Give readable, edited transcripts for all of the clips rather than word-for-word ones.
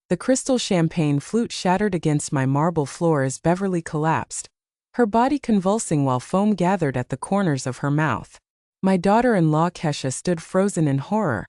The crystal champagne flute shattered against my marble floor as Beverly collapsed, her body convulsing while foam gathered at the corners of her mouth. My daughter-in-law Kesha stood frozen in horror,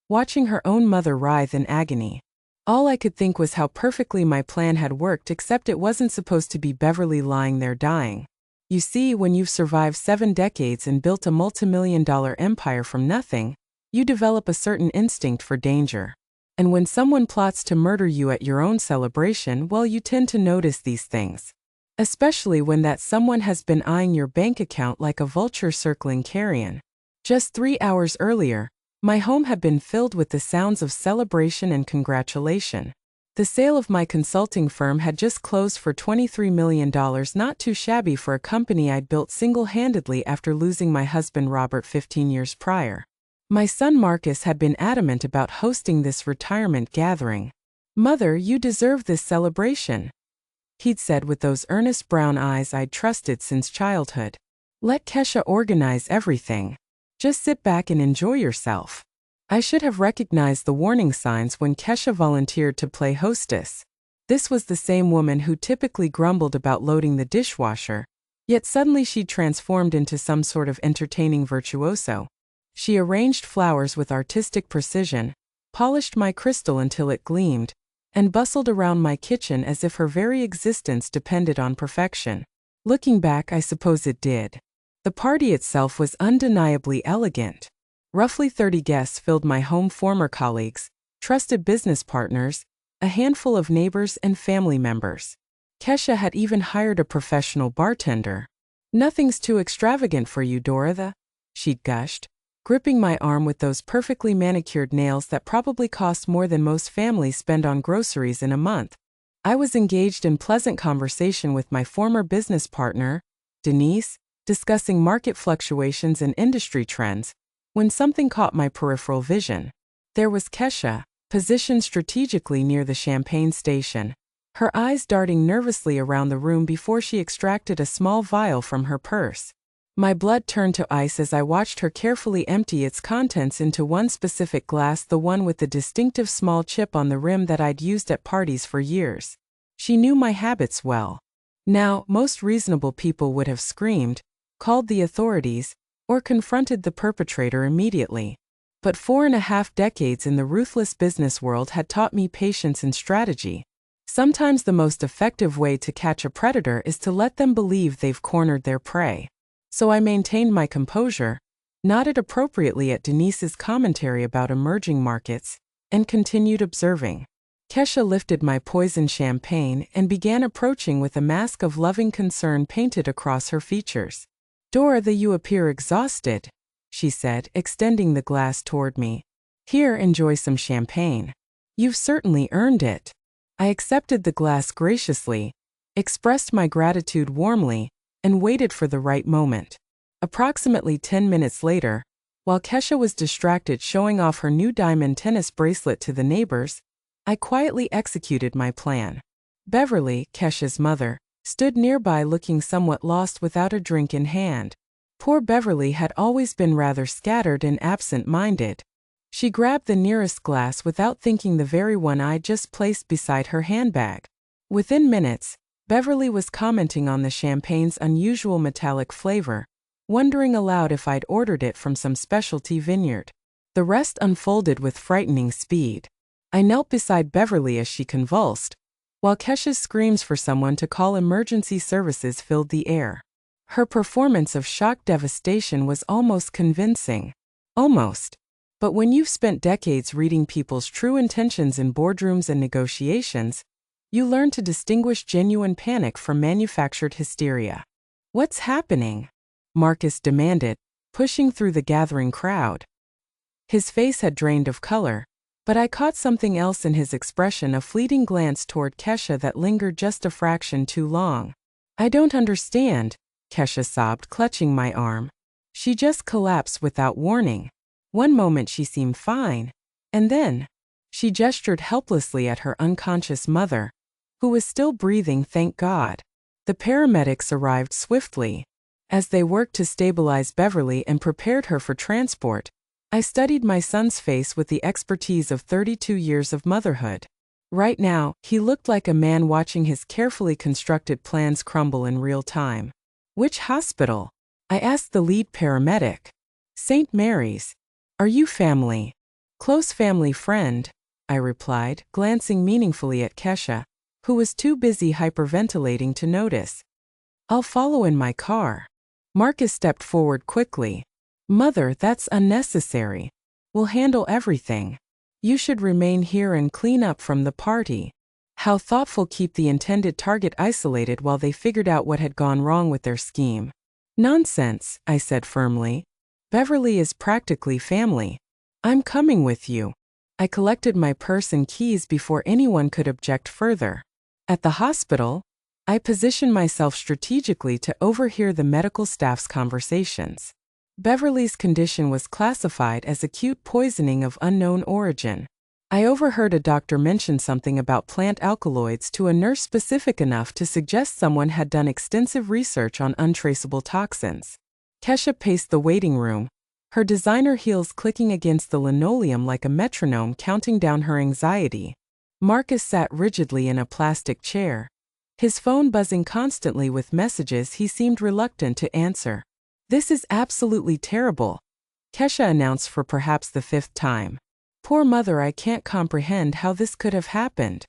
watching her own mother writhe in agony. All I could think was how perfectly my plan had worked, except it wasn't supposed to be Beverly lying there dying. You see, when you've survived 7 decades and built a multimillion-dollar empire from nothing, you develop a certain instinct for danger. And when someone plots to murder you at your own celebration, well, you tend to notice these things. Especially when that someone has been eyeing your bank account like a vulture circling carrion. Just 3 hours earlier, my home had been filled with the sounds of celebration and congratulation. The sale of my consulting firm had just closed for $23 million, not too shabby for a company I'd built single-handedly after losing my husband Robert 15 years prior. My son Marcus had been adamant about hosting this retirement gathering. "Mother, you deserve this celebration," he'd said with those earnest brown eyes I'd trusted since childhood. "Let Kesha organize everything. Just sit back and enjoy yourself." I should have recognized the warning signs when Kesha volunteered to play hostess. This was the same woman who typically grumbled about loading the dishwasher, yet suddenly she'd transformed into some sort of entertaining virtuoso. She arranged flowers with artistic precision, polished my crystal until it gleamed, and bustled around my kitchen as if her very existence depended on perfection. Looking back, I suppose it did. The party itself was undeniably elegant. Roughly 30 guests filled my home, former colleagues, trusted business partners, a handful of neighbors and family members. Kesha had even hired a professional bartender. "Nothing's too extravagant for you, Dorothy," she'd gushed, gripping my arm with those perfectly manicured nails that probably cost more than most families spend on groceries in a month. I was engaged in pleasant conversation with my former business partner, Denise, discussing market fluctuations and industry trends, when something caught my peripheral vision. There was Kesha, positioned strategically near the champagne station, her eyes darting nervously around the room before she extracted a small vial from her purse. My blood turned to ice as I watched her carefully empty its contents into one specific glass, the one with the distinctive small chip on the rim that I'd used at parties for years. She knew my habits well. Now, most reasonable people would have screamed, called the authorities, or confronted the perpetrator immediately. But 4.5 decades in the ruthless business world had taught me patience and strategy. Sometimes the most effective way to catch a predator is to let them believe they've cornered their prey. So I maintained my composure, nodded appropriately at Denise's commentary about emerging markets, and continued observing. Kesha lifted my poison champagne and began approaching with a mask of loving concern painted across her features. "Dorothy, you appear exhausted," she said, extending the glass toward me. "Here, enjoy some champagne. You've certainly earned it." I accepted the glass graciously, expressed my gratitude warmly, and waited for the right moment. Approximately 10 minutes later, while Kesha was distracted showing off her new diamond tennis bracelet to the neighbors, I quietly executed my plan. Beverly, Kesha's mother, stood nearby looking somewhat lost without a drink in hand. Poor Beverly had always been rather scattered and absent-minded. She grabbed the nearest glass without thinking, the very one I'd just placed beside her handbag. Within minutes, Beverly was commenting on the champagne's unusual metallic flavor, wondering aloud if I'd ordered it from some specialty vineyard. The rest unfolded with frightening speed. I knelt beside Beverly as she convulsed, while Kesha's screams for someone to call emergency services filled the air. Her performance of shock devastation was almost convincing. Almost. But when you've spent decades reading people's true intentions in boardrooms and negotiations, you learn to distinguish genuine panic from manufactured hysteria. "What's happening?" Marcus demanded, pushing through the gathering crowd. His face had drained of color, but I caught something else in his expression, a fleeting glance toward Kesha that lingered just a fraction too long. "I don't understand," Kesha sobbed, clutching my arm. "She just collapsed without warning. One moment she seemed fine, and then..." She gestured helplessly at her unconscious mother, who was still breathing, thank God. The paramedics arrived swiftly. As they worked to stabilize Beverly and prepared her for transport, I studied my son's face with the expertise of 32 years of motherhood. Right now, he looked like a man watching his carefully constructed plans crumble in real time. Which hospital? I asked the lead paramedic. St. Mary's. Are you family? Close family friend, I replied, glancing meaningfully at Kesha, who was too busy hyperventilating to notice. I'll follow in my car. Marcus stepped forward quickly. Mother, that's unnecessary. We'll handle everything. You should remain here and clean up from the party. How thoughtful. Keep the intended target isolated while they figured out what had gone wrong with their scheme. Nonsense, I said firmly. Beverly is practically family. I'm coming with you. I collected my purse and keys before anyone could object further. At the hospital, I positioned myself strategically to overhear the medical staff's conversations. Beverly's condition was classified as acute poisoning of unknown origin. I overheard a doctor mention something about plant alkaloids to a nurse specific enough to suggest someone had done extensive research on untraceable toxins. Kesha paced the waiting room, her designer heels clicking against the linoleum like a metronome counting down her anxiety. Marcus sat rigidly in a plastic chair, his phone buzzing constantly with messages he seemed reluctant to answer. This is absolutely terrible, Kesha announced for perhaps the 5th time. Poor mother, I can't comprehend how this could have happened.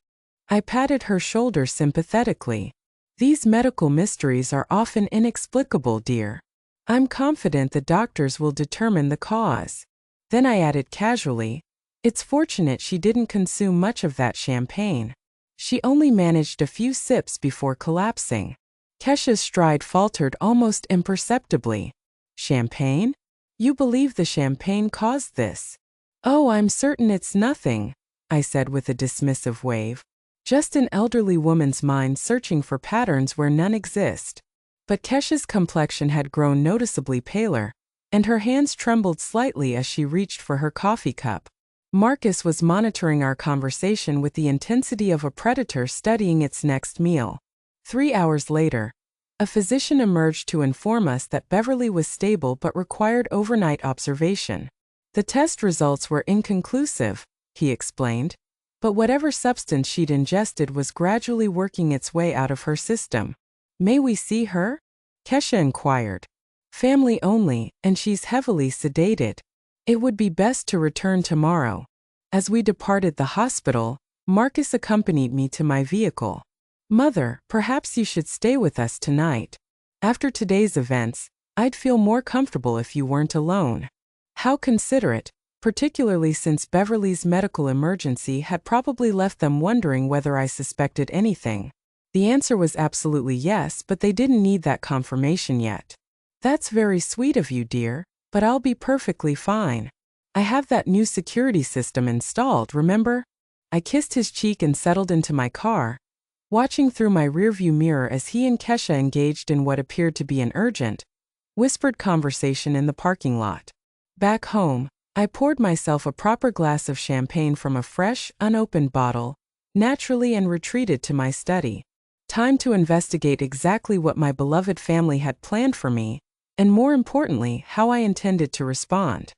I patted her shoulder sympathetically. These medical mysteries are often inexplicable, dear. I'm confident the doctors will determine the cause. Then I added casually, it's fortunate she didn't consume much of that champagne. She only managed a few sips before collapsing. Kesha's stride faltered almost imperceptibly. Champagne? You believe the champagne caused this? Oh, I'm certain it's nothing, I said with a dismissive wave. Just an elderly woman's mind searching for patterns where none exist. But Kesha's complexion had grown noticeably paler, and her hands trembled slightly as she reached for her coffee cup. Marcus was monitoring our conversation with the intensity of a predator studying its next meal. 3 hours later, a physician emerged to inform us that Beverly was stable but required overnight observation. The test results were inconclusive, he explained, but whatever substance she'd ingested was gradually working its way out of her system. May we see her? Kesha inquired. Family only, and she's heavily sedated. It would be best to return tomorrow. As we departed the hospital, Marcus accompanied me to my vehicle. Mother, perhaps you should stay with us tonight. After today's events, I'd feel more comfortable if you weren't alone. How considerate, particularly since Beverly's medical emergency had probably left them wondering whether I suspected anything. The answer was absolutely yes, but they didn't need that confirmation yet. That's very sweet of you, dear, but I'll be perfectly fine. I have that new security system installed, remember? I kissed his cheek and settled into my car, watching through my rearview mirror as he and Kesha engaged in what appeared to be an urgent, whispered conversation in the parking lot. Back home, I poured myself a proper glass of champagne from a fresh, unopened bottle, naturally, and retreated to my study. Time to investigate exactly what my beloved family had planned for me, and more importantly, how I intended to respond.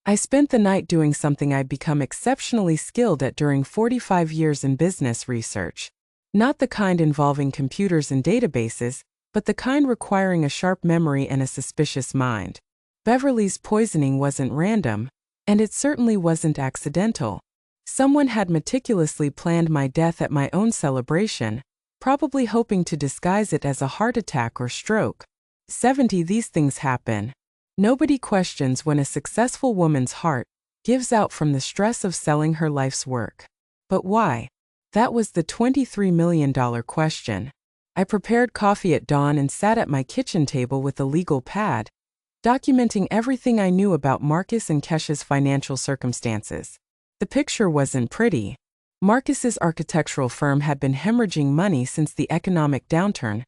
I spent the night doing something I'd become exceptionally skilled at during 45 years in business research. Not the kind involving computers and databases, but the kind requiring a sharp memory and a suspicious mind. Beverly's poisoning wasn't random, and it certainly wasn't accidental. Someone had meticulously planned my death at my own celebration, probably hoping to disguise it as a heart attack or stroke. 70 These things happen. Nobody questions when a successful woman's heart gives out from the stress of selling her life's work. But why? That was the $23 million question. I prepared coffee at dawn and sat at my kitchen table with a legal pad, documenting everything I knew about Marcus and Kesha's financial circumstances. The picture wasn't pretty. Marcus's architectural firm had been hemorrhaging money since the economic downturn,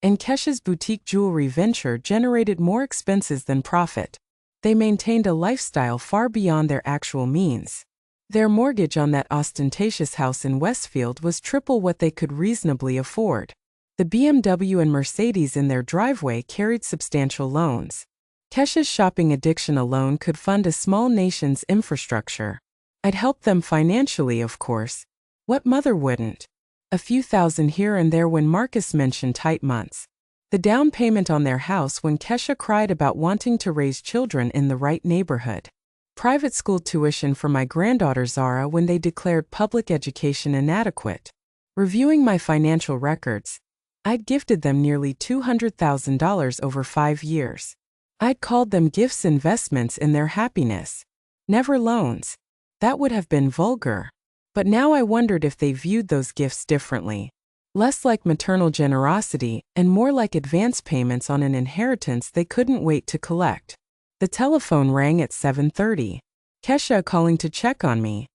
and Kesha's boutique jewelry venture generated more expenses than profit. They maintained a lifestyle far beyond their actual means. Their mortgage on that ostentatious house in Westfield was triple what they could reasonably afford. The BMW and Mercedes in their driveway carried substantial loans. Kesha's shopping addiction alone could fund a small nation's infrastructure. I'd helped them financially, of course, What mother wouldn't? A few thousand here and there when Marcus mentioned tight months. The down payment on their house when Kesha cried about wanting to raise children in the right neighborhood. Private school tuition for my granddaughter Zara when they declared public education inadequate. Reviewing my financial records, I'd gifted them nearly $200,000 over 5 years. I'd called them gifts, investments in their happiness. Never loans. That would have been vulgar. But now I wondered if they viewed those gifts differently. Less like maternal generosity and more like advance payments on an inheritance they couldn't wait to collect. The telephone rang at 7:30. Kesha calling to check on me.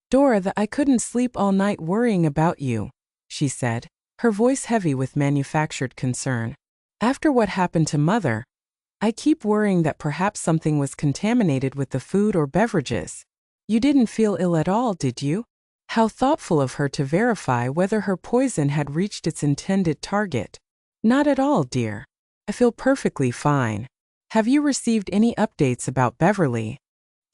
Dora, I couldn't sleep all night worrying about you, she said, her voice heavy with manufactured concern. After what happened to Mother, I keep worrying that perhaps something was contaminated with the food or beverages. You didn't feel ill at all, did you? How thoughtful of her to verify whether her poison had reached its intended target. Not at all, dear. I feel perfectly fine. Have you received any updates about Beverly?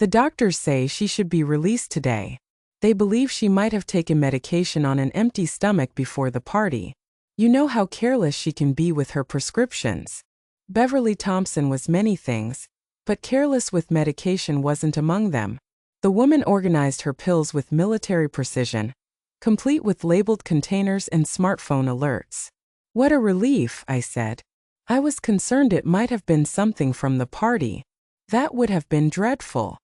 The doctors say she should be released today. They believe she might have taken medication on an empty stomach before the party. You know how careless she can be with her prescriptions. Beverly Thompson was many things, but careless with medication wasn't among them. The woman organized her pills with military precision, complete with labeled containers and smartphone alerts. What a relief, I said. I was concerned it might have been something from the party. That would have been dreadful.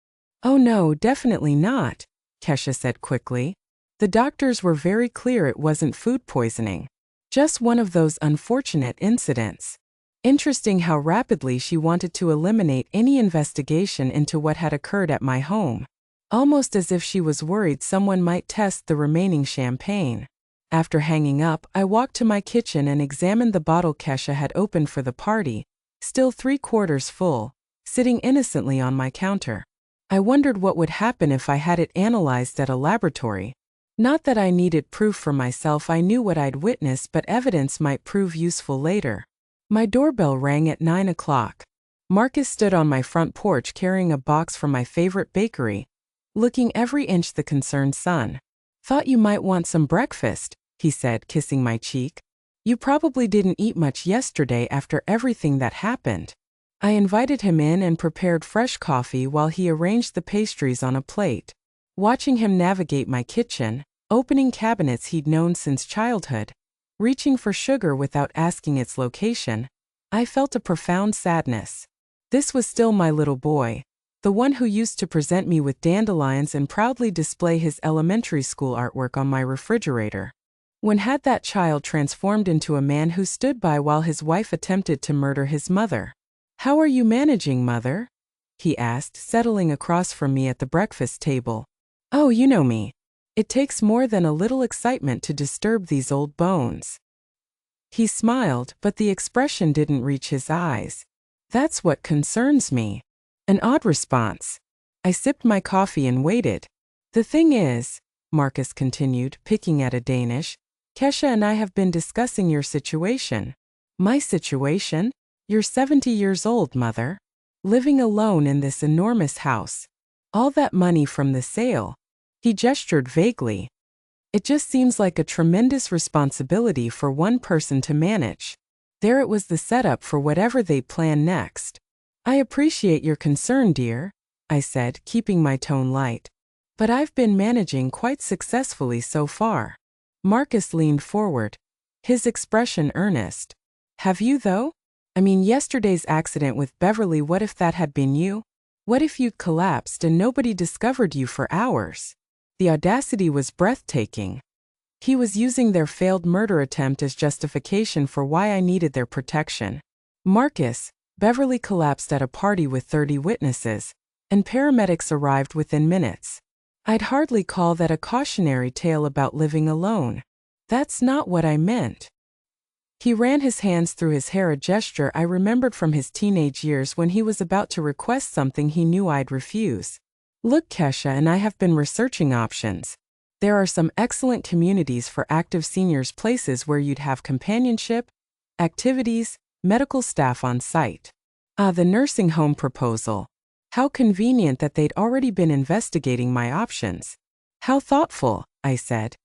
Oh no, definitely not, Kesha said quickly. The doctors were very clear it wasn't food poisoning. Just one of those unfortunate incidents. Interesting how rapidly she wanted to eliminate any investigation into what had occurred at my home. Almost as if she was worried someone might test the remaining champagne. After hanging up, I walked to my kitchen and examined the bottle Kesha had opened for the party, still 3/4 full, sitting innocently on my counter. I wondered what would happen if I had it analyzed at a laboratory. Not that I needed proof for myself, I knew what I'd witnessed, but evidence might prove useful later. My doorbell rang at 9 o'clock. Marcus stood on my front porch carrying a box from my favorite bakery, looking every inch the concerned son. Thought you might want some breakfast, he said, kissing my cheek. You probably didn't eat much yesterday after everything that happened. I invited him in and prepared fresh coffee while he arranged the pastries on a plate. Watching him navigate my kitchen, opening cabinets he'd known since childhood, reaching for sugar without asking its location, I felt a profound sadness. This was still my little boy, the one who used to present me with dandelions and proudly display his elementary school artwork on my refrigerator. When had that child transformed into a man who stood by while his wife attempted to murder his mother? How are you managing, Mother? He asked, settling across from me at the breakfast table. Oh, you know me. It takes more than a little excitement to disturb these old bones. He smiled, but the expression didn't reach his eyes. That's what concerns me. An odd response. I sipped my coffee and waited. The thing is, Marcus continued, picking at a Danish, Kesha and I have been discussing your situation. My situation? You're 70 years old, Mother. Living alone in this enormous house. All that money from the sale. He gestured vaguely. It just seems like a tremendous responsibility for one person to manage. There it was, the setup for whatever they plan next. I appreciate your concern, dear, I said, keeping my tone light. But I've been managing quite successfully so far. Marcus leaned forward, his expression earnest. Have you, though? I mean, yesterday's accident with Beverly, what if that had been you? What if you'd collapsed and nobody discovered you for hours? The audacity was breathtaking. He was using their failed murder attempt as justification for why I needed their protection. Marcus, Beverly collapsed at a party with 30 witnesses, and paramedics arrived within minutes. I'd hardly call that a cautionary tale about living alone. That's not what I meant. He ran his hands through his hair, a gesture I remembered from his teenage years when he was about to request something he knew I'd refuse. Look, Kesha and I have been researching options. There are some excellent communities for active seniors, places where you'd have companionship, activities, medical staff on site. The nursing home proposal. How convenient that they'd already been investigating my options. How thoughtful, I said.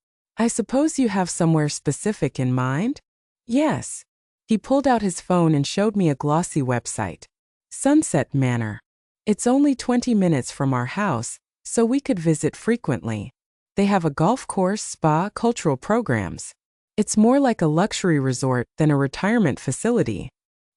I suppose you have somewhere specific in mind? Yes. He pulled out his phone and showed me a glossy website. Sunset Manor. It's only 20 minutes from our house, so we could visit frequently. They have a golf course, spa, cultural programs. It's more like a luxury resort than a retirement facility.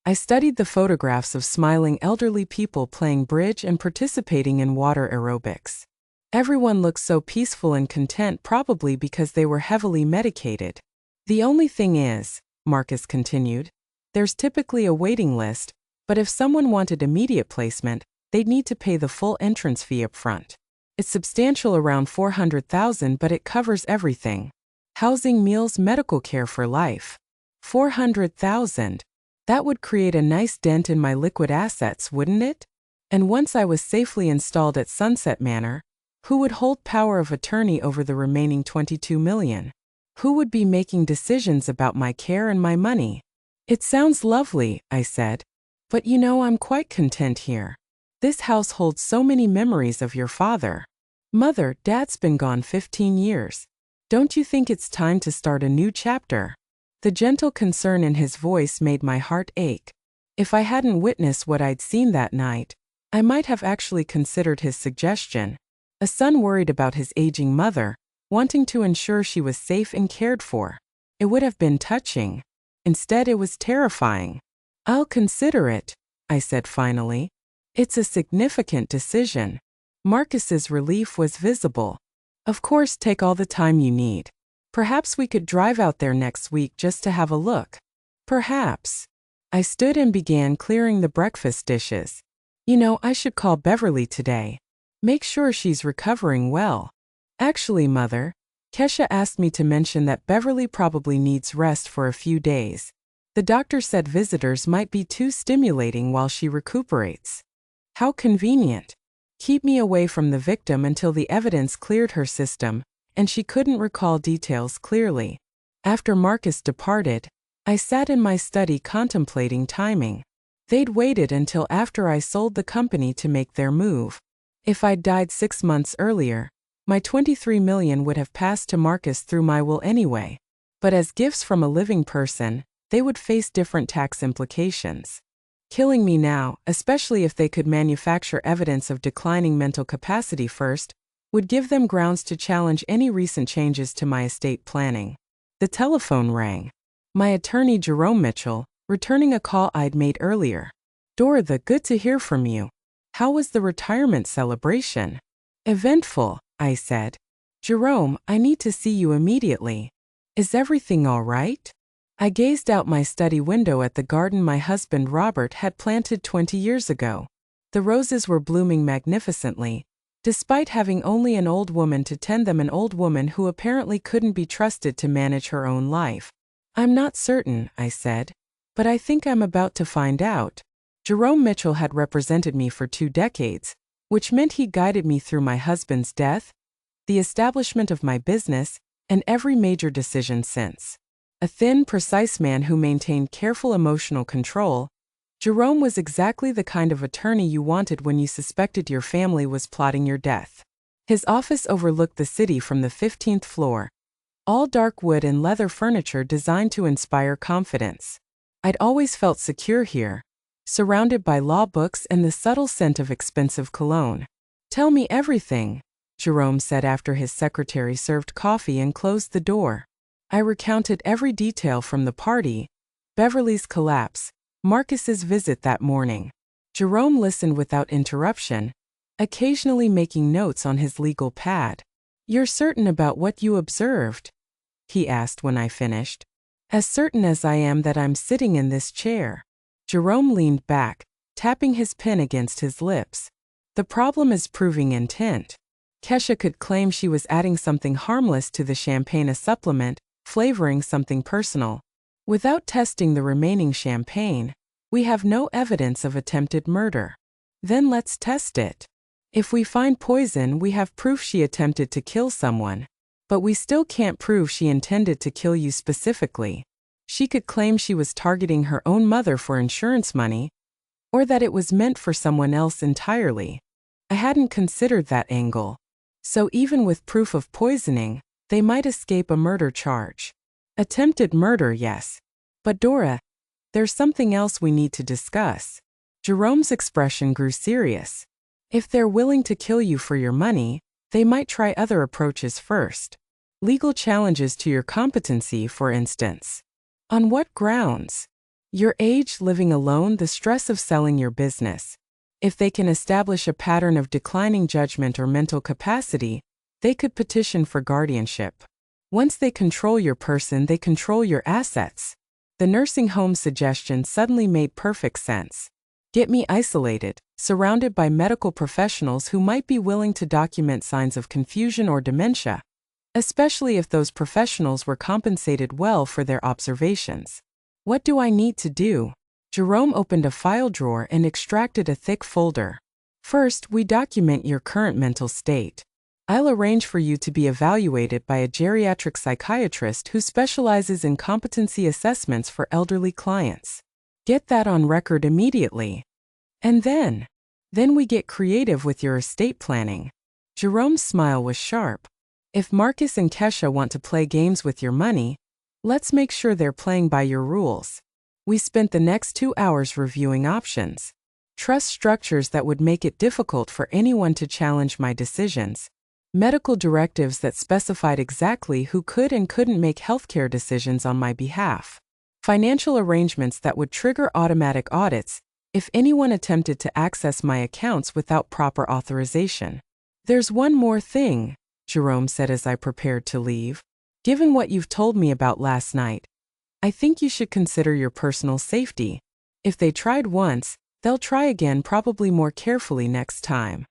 I studied the photographs of smiling elderly people playing bridge and participating in water aerobics. Everyone looks so peaceful and content, probably because they were heavily medicated. The only thing is, Marcus continued, there's typically a waiting list, but if someone wanted immediate placement, they'd need to pay the full entrance fee up front. It's substantial, around $400,000, but it covers everything. Housing, meals, medical care for life. $400,000. That would create a nice dent in my liquid assets, wouldn't it? And once I was safely installed at Sunset Manor, who would hold power of attorney over the remaining $22 million? Who would be making decisions about my care and my money? It sounds lovely, I said. But you know, I'm quite content here. This house holds so many memories of your father. Mother, Dad's been gone 15 years. Don't you think it's time to start a new chapter? The gentle concern in his voice made my heart ache. If I hadn't witnessed what I'd seen that night, I might have actually considered his suggestion. A son worried about his aging mother, wanting to ensure she was safe and cared for. It would have been touching. Instead, it was terrifying. I'll consider it, I said finally. It's a significant decision. Marcus's relief was visible. Of course, take all the time you need. Perhaps we could drive out there next week just to have a look. Perhaps. I stood and began clearing the breakfast dishes. You know, I should call Beverly today. Make sure she's recovering well. Actually, Mother, Kesha asked me to mention that Beverly probably needs rest for a few days. The doctor said visitors might be too stimulating while she recuperates. How convenient. Keep me away from the victim until the evidence cleared her system, and she couldn't recall details clearly. After Marcus departed, I sat in my study contemplating timing. They'd waited until after I sold the company to make their move. If I'd died 6 months earlier, my $23 million would have passed to Marcus through my will anyway. But as gifts from a living person, they would face different tax implications. Killing me now, especially if they could manufacture evidence of declining mental capacity first, would give them grounds to challenge any recent changes to my estate planning. The telephone rang. My attorney Jerome Mitchell, returning a call I'd made earlier. Dorothy, good to hear from you. How was the retirement celebration? Eventful, I said. Jerome, I need to see you immediately. Is everything all right? I gazed out my study window at the garden my husband Robert had planted 20 years ago. The roses were blooming magnificently, despite having only an old woman to tend them, an old woman who apparently couldn't be trusted to manage her own life. I'm not certain, I said, but I think I'm about to find out. Jerome Mitchell had represented me for 2 decades, which meant he guided me through my husband's death, the establishment of my business, and every major decision since. A thin, precise man who maintained careful emotional control, Jerome was exactly the kind of attorney you wanted when you suspected your family was plotting your death. His office overlooked the city from the 15th floor, all dark wood and leather furniture designed to inspire confidence. I'd always felt secure here, surrounded by law books and the subtle scent of expensive cologne. Tell me everything, Jerome said after his secretary served coffee and closed the door. I recounted every detail from the party, Beverly's collapse, Marcus's visit that morning. Jerome listened without interruption, occasionally making notes on his legal pad. You're certain about what you observed? He asked when I finished. As certain as I am that I'm sitting in this chair. Jerome leaned back, tapping his pen against his lips. The problem is proving intent. Kesha could claim she was adding something harmless to the champagne, a supplement, flavoring something personal. Without testing the remaining champagne, we have no evidence of attempted murder. Then let's test it. If we find poison, we have proof she attempted to kill someone. But we still can't prove she intended to kill you specifically. She could claim she was targeting her own mother for insurance money, or that it was meant for someone else entirely. I hadn't considered that angle. So even with proof of poisoning, they might escape a murder charge. Attempted murder, yes. But Dora, there's something else we need to discuss. Jerome's expression grew serious. If they're willing to kill you for your money, they might try other approaches first. Legal challenges to your competency, for instance. On what grounds? Your age, living alone, the stress of selling your business. If they can establish a pattern of declining judgment or mental capacity, they could petition for guardianship. Once they control your person, they control your assets. The nursing home suggestion suddenly made perfect sense. Get me isolated, surrounded by medical professionals who might be willing to document signs of confusion or dementia, especially if those professionals were compensated well for their observations. What do I need to do? Jerome opened a file drawer and extracted a thick folder. First, we document your current mental state. I'll arrange for you to be evaluated by a geriatric psychiatrist who specializes in competency assessments for elderly clients. Get that on record immediately. And then we get creative with your estate planning. Jerome's smile was sharp. If Marcus and Kesha want to play games with your money, let's make sure they're playing by your rules. We spent the next 2 hours reviewing options. Trust structures that would make it difficult for anyone to challenge my decisions. Medical directives that specified exactly who could and couldn't make healthcare decisions on my behalf. Financial arrangements that would trigger automatic audits if anyone attempted to access my accounts without proper authorization. There's one more thing, Jerome said as I prepared to leave. Given what you've told me about last night, I think you should consider your personal safety. If they tried once, they'll try again, probably more carefully next time.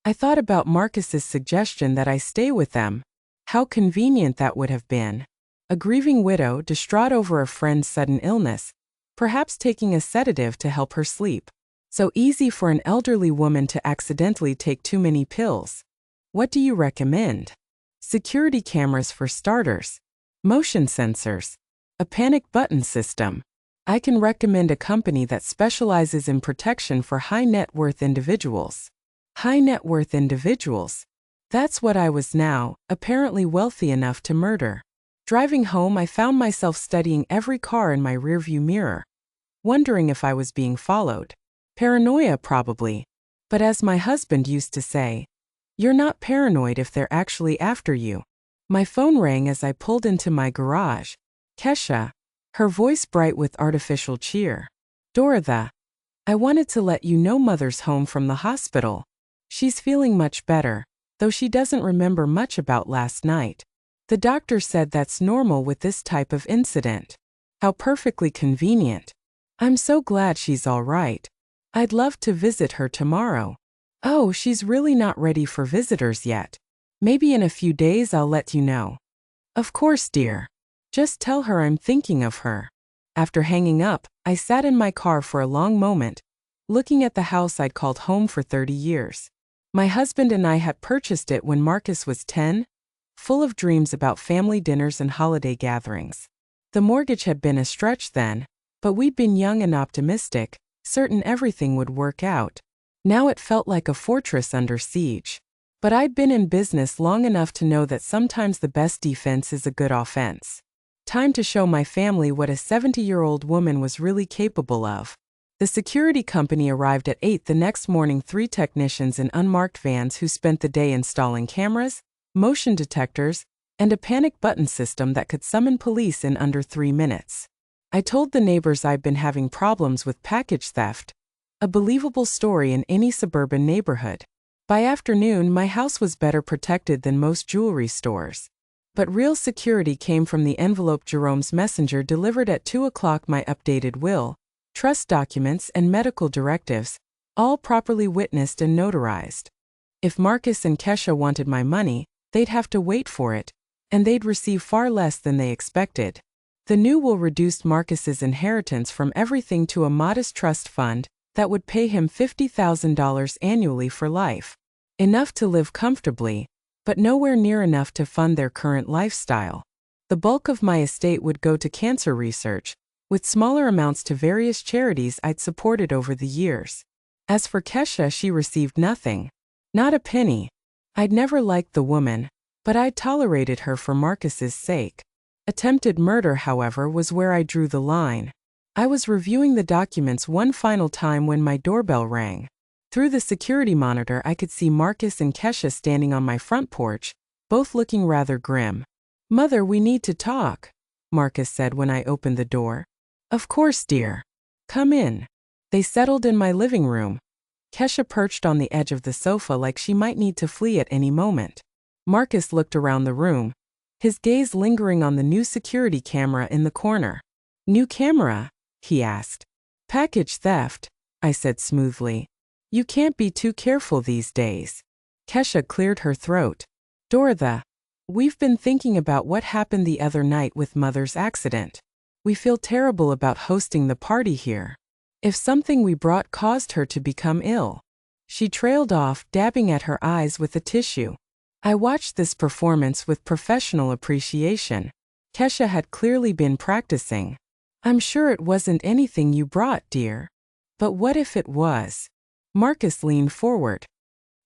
I thought about Marcus's suggestion that I stay with them. How convenient that would have been. A grieving widow, distraught over a friend's sudden illness, perhaps taking a sedative to help her sleep. So easy for an elderly woman to accidentally take too many pills. What do you recommend? Security cameras for starters. Motion sensors. A panic button system. I can recommend a company that specializes in protection for high net worth individuals. High net worth individuals. That's what I was now, apparently wealthy enough to murder. Driving home, I found myself studying every car in my rearview mirror, wondering if I was being followed. Paranoia, probably. But as my husband used to say, you're not paranoid if they're actually after you. My phone rang as I pulled into my garage. Kesha, her voice bright with artificial cheer. Dora, I wanted to let you know Mother's home from the hospital. She's feeling much better, though she doesn't remember much about last night. The doctor said that's normal with this type of incident. How perfectly convenient. I'm so glad she's all right. I'd love to visit her tomorrow. Oh, she's really not ready for visitors yet. Maybe in a few days I'll let you know. Of course, dear. Just tell her I'm thinking of her. After hanging up, I sat in my car for a long moment, looking at the house I'd called home for 30 years. My husband and I had purchased it when Marcus was 10, full of dreams about family dinners and holiday gatherings. The mortgage had been a stretch then, but we'd been young and optimistic, certain everything would work out. Now it felt like a fortress under siege. But I'd been in business long enough to know that sometimes the best defense is a good offense. Time to show my family what a 70-year-old woman was really capable of. The security company arrived at 8 the next morning, 3 technicians in unmarked vans who spent the day installing cameras, motion detectors, and a panic button system that could summon police in under 3 minutes. I told the neighbors I'd been having problems with package theft, a believable story in any suburban neighborhood. By afternoon, my house was better protected than most jewelry stores. But real security came from the envelope Jerome's messenger delivered at 2 o'clock. My updated will, trust documents, and medical directives, all properly witnessed and notarized. If Marcus and Kesha wanted my money, they'd have to wait for it, and they'd receive far less than they expected. The new will reduced Marcus's inheritance from everything to a modest trust fund that would pay him $50,000 annually for life. Enough to live comfortably, but nowhere near enough to fund their current lifestyle. The bulk of my estate would go to cancer research, with smaller amounts to various charities I'd supported over the years. As for Kesha, she received nothing. Not a penny. I'd never liked the woman, But I tolerated her for Marcus's sake. Attempted murder, however, was where I drew the line. I was reviewing the documents one final time when my doorbell rang. Through the security monitor, I could see Marcus and Kesha standing on my front porch, both looking rather grim. "Mother, we need to talk," Marcus said when I opened the door. "Of course, dear. Come in." They settled in my living room. Kesha perched on the edge of the sofa like she might need to flee at any moment. Marcus looked around the room, his gaze lingering on the new security camera in the corner. "New camera?" he asked. "Package theft," I said smoothly. "You can't be too careful these days." Kesha cleared her throat. "Dorothy, we've been thinking about what happened the other night with Mother's accident. We feel terrible about hosting the party here. If something we brought caused her to become ill." She trailed off, dabbing at her eyes with a tissue. I watched this performance with professional appreciation. Kesha had clearly been practicing. "I'm sure it wasn't anything you brought, dear. But what if it was?" Marcus leaned forward.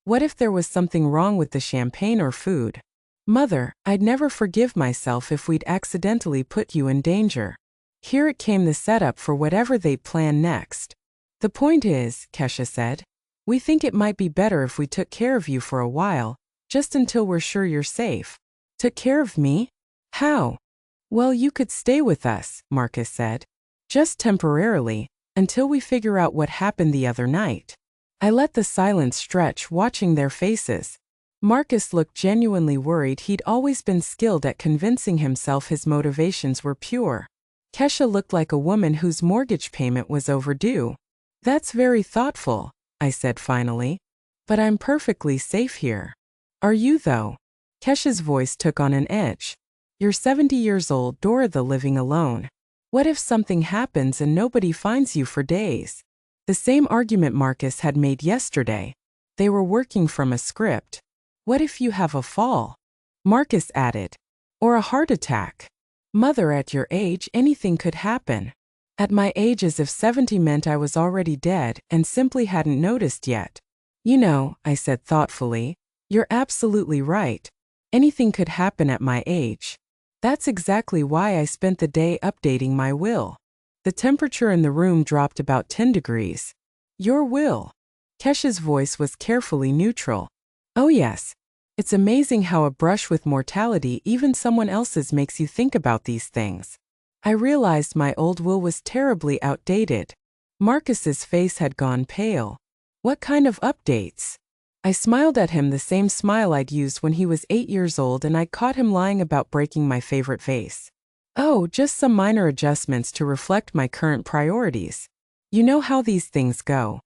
"What if there was something wrong with the champagne or food? Mother, I'd never forgive myself if we'd accidentally put you in danger." Here it came, the setup for whatever they'd plan next. "The point is," Kesha said, "we think it might be better if we took care of you for a while, just until we're sure you're safe." "Took care of me? How?" "Well, you could stay with us," Marcus said. "Just temporarily, until we figure out what happened the other night." I let the silence stretch, watching their faces. Marcus looked genuinely worried. He'd always been skilled at convincing himself his motivations were pure. Kesha looked like a woman whose mortgage payment was overdue. "That's very thoughtful," I said finally. "But I'm perfectly safe here." "Are you, though?" Kesha's voice took on an edge. "You're 70 years old, Dorothy, living alone. What if something happens and nobody finds you for days?" The same argument Marcus had made yesterday. They were working from a script. "What if you have a fall?" Marcus added. "Or a heart attack?" "Mother, at your age, anything could happen." At my age, as if 70 meant I was already dead and simply hadn't noticed yet. "You know," I said thoughtfully, "you're absolutely right. Anything could happen at my age. That's exactly why I spent the day updating my will." The temperature in the room dropped about 10 degrees. "Your will?" Kesha's voice was carefully neutral. "Oh yes. It's amazing how a brush with mortality, even someone else's, makes you think about these things." I realized my old will was terribly outdated. Marcus's face had gone pale. "What kind of updates?" I smiled at him, the same smile I'd used when he was 8 years old and I'd caught him lying about breaking my favorite vase. "Oh, just some minor adjustments to reflect my current priorities. You know how these things go."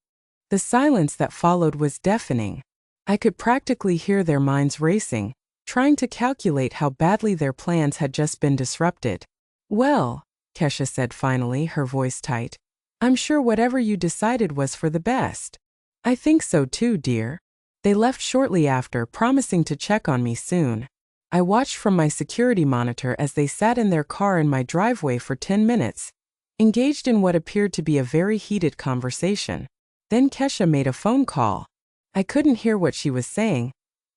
The silence that followed was deafening. I could practically hear their minds racing, trying to calculate how badly their plans had just been disrupted. "Well," Kesha said finally, her voice tight, "I'm sure whatever you decided was for the best." "I think so too, dear." They left shortly after, promising to check on me soon. I watched from my security monitor as they sat in their car in my driveway for 10 minutes, engaged in what appeared to be a very heated conversation. Then Kesha made a phone call. I couldn't hear what she was saying,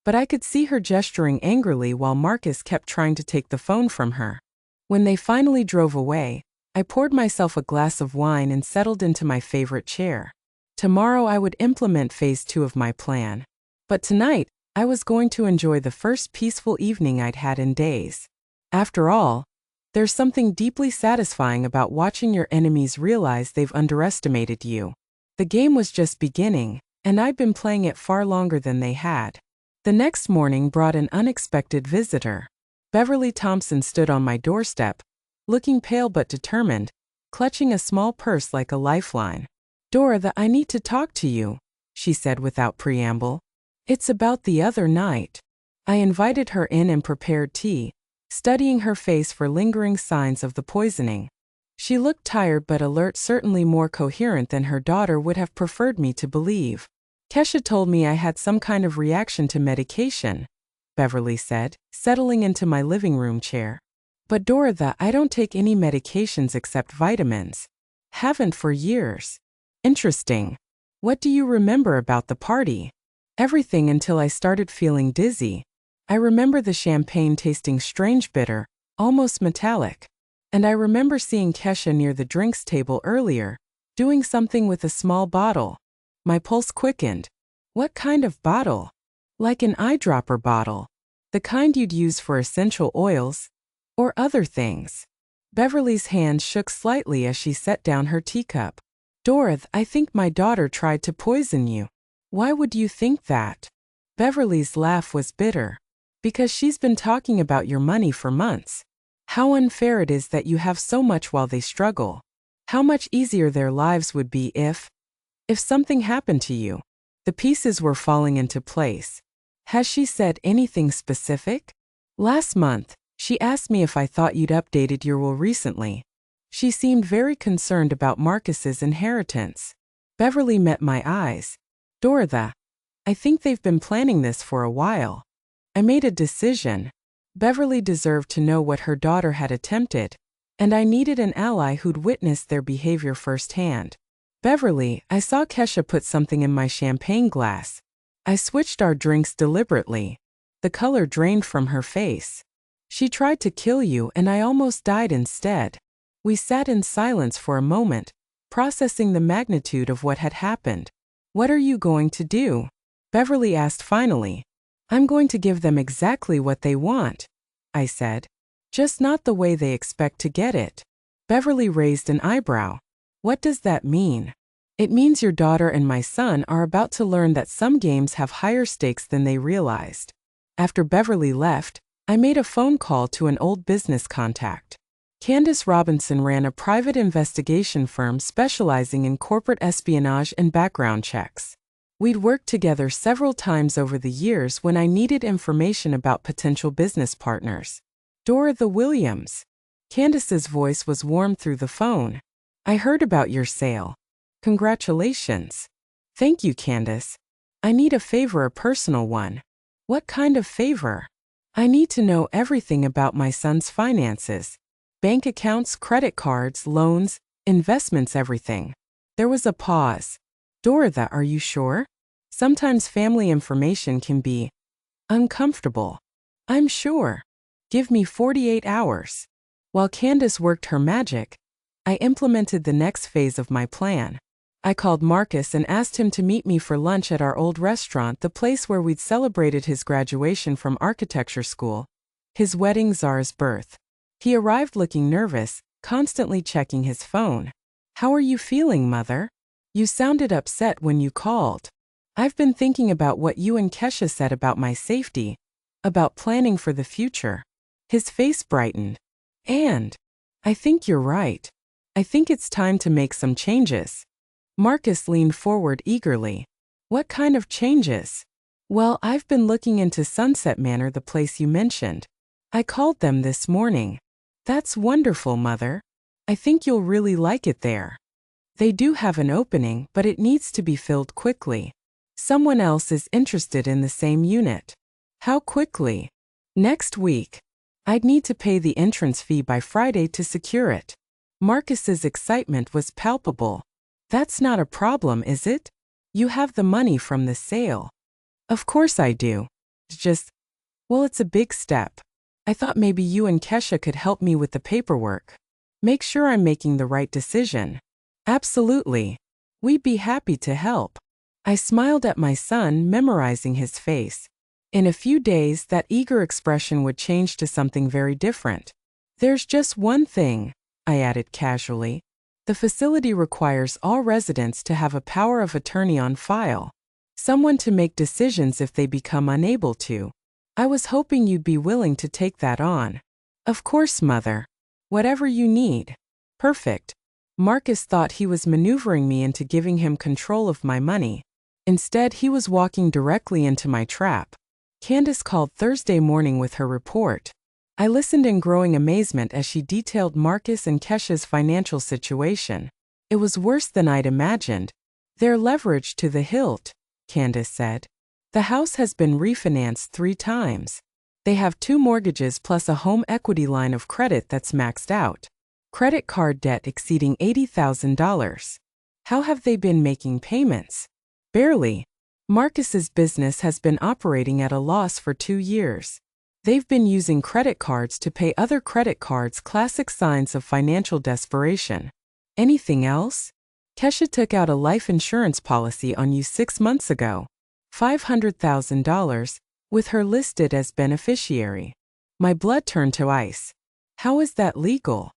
but I could see her gesturing angrily while Marcus kept trying to take the phone from her. When they finally drove away, I poured myself a glass of wine and settled into my favorite chair. Tomorrow I would implement phase 2 of my plan. But tonight, I was going to enjoy the first peaceful evening I'd had in days. After all, there's something deeply satisfying about watching your enemies realize they've underestimated you. The game was just beginning, and I'd been playing it far longer than they had. The next morning brought an unexpected visitor. Beverly Thompson stood on my doorstep, looking pale but determined, clutching a small purse like a lifeline. "Dorothy, I need to talk to you," she said without preamble. "It's about the other night." I invited her in and prepared tea, studying her face for lingering signs of the poisoning. She looked tired but alert, certainly more coherent than her daughter would have preferred me to believe. "Kesha told me I had some kind of reaction to medication," Beverly said, settling into my living room chair. "But Dorothy, I don't take any medications except vitamins. Haven't for years." "Interesting. What do you remember about the party?" "Everything until I started feeling dizzy. I remember the champagne tasting strange bitter, almost metallic. And I remember seeing Kesha near the drinks table earlier, doing something with a small bottle. My pulse quickened. What kind of bottle? Like an eyedropper bottle. The kind you'd use for essential oils. Or other things. Beverly's hand shook slightly as she set down her teacup. Dorothy, I think my daughter tried to poison you. Why would you think that? Beverly's laugh was bitter. Because she's been talking about your money for months. How unfair it is that you have so much while they struggle. How much easier their lives would be if something happened to you. The pieces were falling into place. Has she said anything specific? Last month, she asked me if I thought you'd updated your will recently. She seemed very concerned about Marcus's inheritance. Beverly met my eyes. Dorothy, I think they've been planning this for a while. I made a decision. Beverly deserved to know what her daughter had attempted, and I needed an ally who'd witnessed their behavior firsthand. Beverly, I saw Kesha put something in my champagne glass. I switched our drinks deliberately. The color drained from her face. She tried to kill you and I almost died instead. We sat in silence for a moment, processing the magnitude of what had happened. What are you going to do? Beverly asked finally. I'm going to give them exactly what they want, I said. Just not the way they expect to get it. Beverly raised an eyebrow. What does that mean? It means your daughter and my son are about to learn that some games have higher stakes than they realized. After Beverly left, I made a phone call to an old business contact. Candace Robinson ran a private investigation firm specializing in corporate espionage and background checks. We'd worked together several times over the years when I needed information about potential business partners. Dorothy Williams. Candace's voice was warm through the phone. I heard about your sale. Congratulations. Thank you, Candace. I need a favor, a personal one. What kind of favor? I need to know everything about my son's finances. Bank accounts, credit cards, loans, investments, everything. There was a pause. Dorothy, are you sure? Sometimes family information can be uncomfortable. I'm sure. Give me 48 hours. While Candace worked her magic, I implemented the next phase of my plan. I called Marcus and asked him to meet me for lunch at our old restaurant, the place where we'd celebrated his graduation from architecture school, his wedding czar's birth. He arrived looking nervous, constantly checking his phone. How are you feeling, Mother? You sounded upset when you called. I've been thinking about what you and Kesha said about my safety, about planning for the future. His face brightened. And I think you're right. I think it's time to make some changes. Marcus leaned forward eagerly. What kind of changes? Well, I've been looking into Sunset Manor, the place you mentioned. I called them this morning. That's wonderful, Mother. I think you'll really like it there. They do have an opening, but it needs to be filled quickly. Someone else is interested in the same unit. How quickly? Next week. I'd need to pay the entrance fee by Friday to secure it. Marcus's excitement was palpable. That's not a problem, is it? You have the money from the sale. Of course I do. Well, it's a big step. I thought maybe you and Kesha could help me with the paperwork. Make sure I'm making the right decision. Absolutely. We'd be happy to help. I smiled at my son, memorizing his face. In a few days, that eager expression would change to something very different. There's just one thing, I added casually. The facility requires all residents to have a power of attorney on file. Someone to make decisions if they become unable to. I was hoping you'd be willing to take that on. Of course, Mother. Whatever you need. Perfect. Marcus thought he was maneuvering me into giving him control of my money. Instead, he was walking directly into my trap. Candace called Thursday morning with her report. I listened in growing amazement as she detailed Marcus and Kesha's financial situation. It was worse than I'd imagined. They're leveraged to the hilt, Candace said. The house has been refinanced 3 times. They have 2 mortgages plus a home equity line of credit that's maxed out. Credit card debt exceeding $80,000. How have they been making payments? Barely. Marcus's business has been operating at a loss for 2 years. They've been using credit cards to pay other credit cards, classic signs of financial desperation. Anything else? Kesha took out a life insurance policy on you 6 months ago. $500,000, with her listed as beneficiary. My blood turned to ice. How is that legal?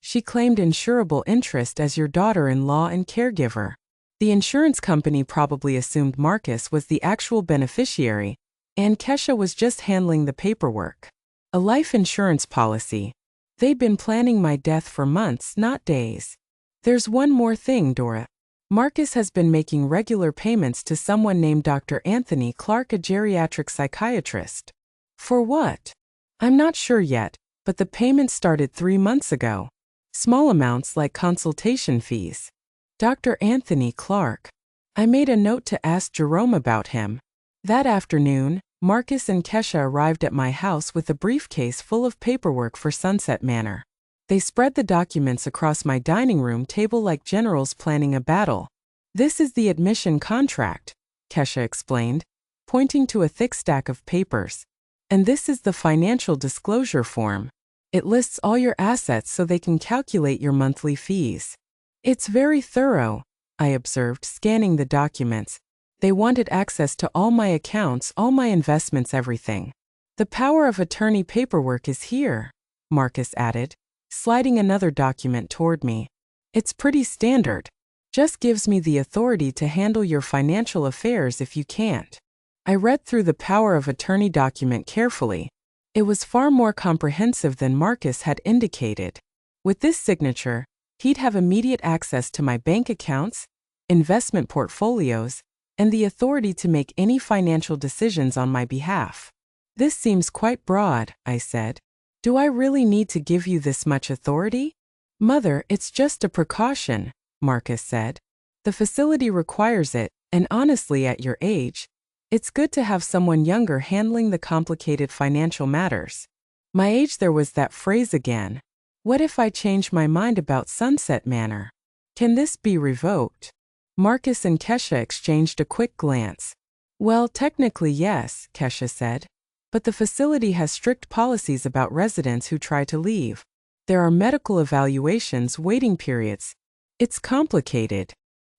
She claimed insurable interest as your daughter-in-law and caregiver. The insurance company probably assumed Marcus was the actual beneficiary, and Kesha was just handling the paperwork. A life insurance policy. They'd been planning my death for months, not days. There's one more thing, Dora. Marcus has been making regular payments to someone named Dr. Anthony Clark, a geriatric psychiatrist. For what? I'm not sure yet, but the payments started 3 months ago. Small amounts like consultation fees. Dr. Anthony Clark. I made a note to ask Jerome about him. That afternoon, Marcus and Kesha arrived at my house with a briefcase full of paperwork for Sunset Manor. They spread the documents across my dining room table like generals planning a battle. This is the admission contract, Kesha explained, pointing to a thick stack of papers. And this is the financial disclosure form. It lists all your assets so they can calculate your monthly fees. It's very thorough, I observed, scanning the documents. They wanted access to all my accounts, all my investments, everything. The power of attorney paperwork is here, Marcus added, sliding another document toward me. It's pretty standard. Just gives me the authority to handle your financial affairs if you can't. I read through the power of attorney document carefully. It was far more comprehensive than Marcus had indicated. With this signature, he'd have immediate access to my bank accounts, investment portfolios, and the authority to make any financial decisions on my behalf. This seems quite broad, I said. Do I really need to give you this much authority? Mother, it's just a precaution, Marcus said. The facility requires it, and honestly, at your age, it's good to have someone younger handling the complicated financial matters. My age, there was that phrase again. What if I change my mind about Sunset Manor? Can this be revoked? Marcus and Kesha exchanged a quick glance. Well, technically yes, Kesha said. But the facility has strict policies about residents who try to leave. There are medical evaluations, waiting periods. It's complicated.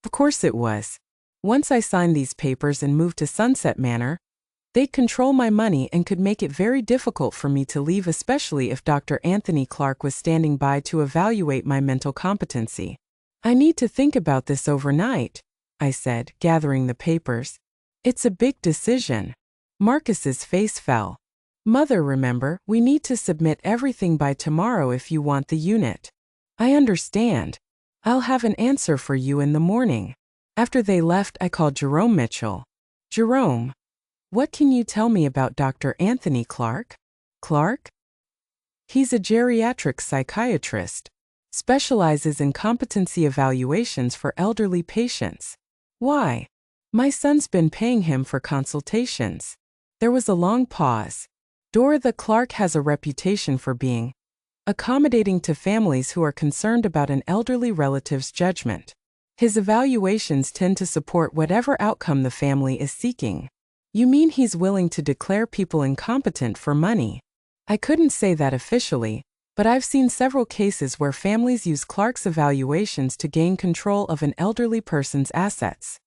Of course it was. Once I signed these papers and moved to Sunset Manor, they'd control my money and could make it very difficult for me to leave, especially if Dr. Anthony Clark was standing by to evaluate my mental competency. I need to think about this overnight, I said, gathering the papers. It's a big decision. Marcus's face fell. Mother, remember, we need to submit everything by tomorrow if you want the unit. I understand. I'll have an answer for you in the morning. After they left, I called Jerome Mitchell. Jerome, what can you tell me about Dr. Anthony Clark? Clark? He's a geriatric psychiatrist. Specializes in competency evaluations for elderly patients. Why? My son's been paying him for consultations. There was a long pause. Dora, the Clark has a reputation for being accommodating to families who are concerned about an elderly relative's judgment. His evaluations tend to support whatever outcome the family is seeking. You mean he's willing to declare people incompetent for money? I couldn't say that officially, but I've seen several cases where families use Clark's evaluations to gain control of an elderly person's assets.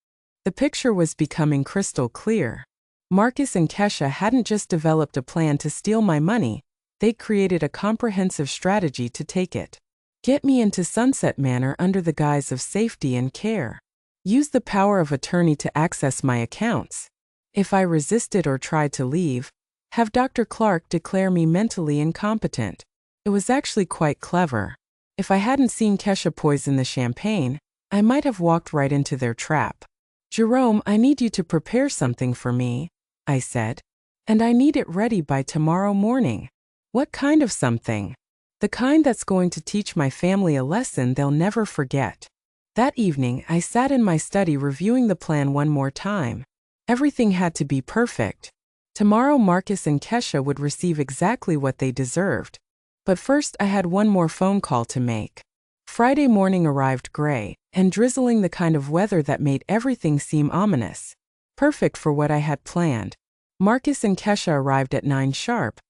The picture was becoming crystal clear. Marcus and Kesha hadn't just developed a plan to steal my money, they'd created a comprehensive strategy to take it. Get me into Sunset Manor under the guise of safety and care. Use the power of attorney to access my accounts. If I resisted or tried to leave, have Dr. Clark declare me mentally incompetent. It was actually quite clever. If I hadn't seen Kesha poison the champagne, I might have walked right into their trap. Jerome, I need you to prepare something for me, I said. And I need it ready by tomorrow morning. What kind of something? The kind that's going to teach my family a lesson they'll never forget. That evening, I sat in my study reviewing the plan one more time. Everything had to be perfect. Tomorrow, Marcus and Kesha would receive exactly what they deserved. But first, I had one more phone call to make. Friday morning arrived gray and drizzling, the kind of weather that made everything seem ominous. Perfect for what I had planned. Marcus and Kesha arrived at 9 sharp,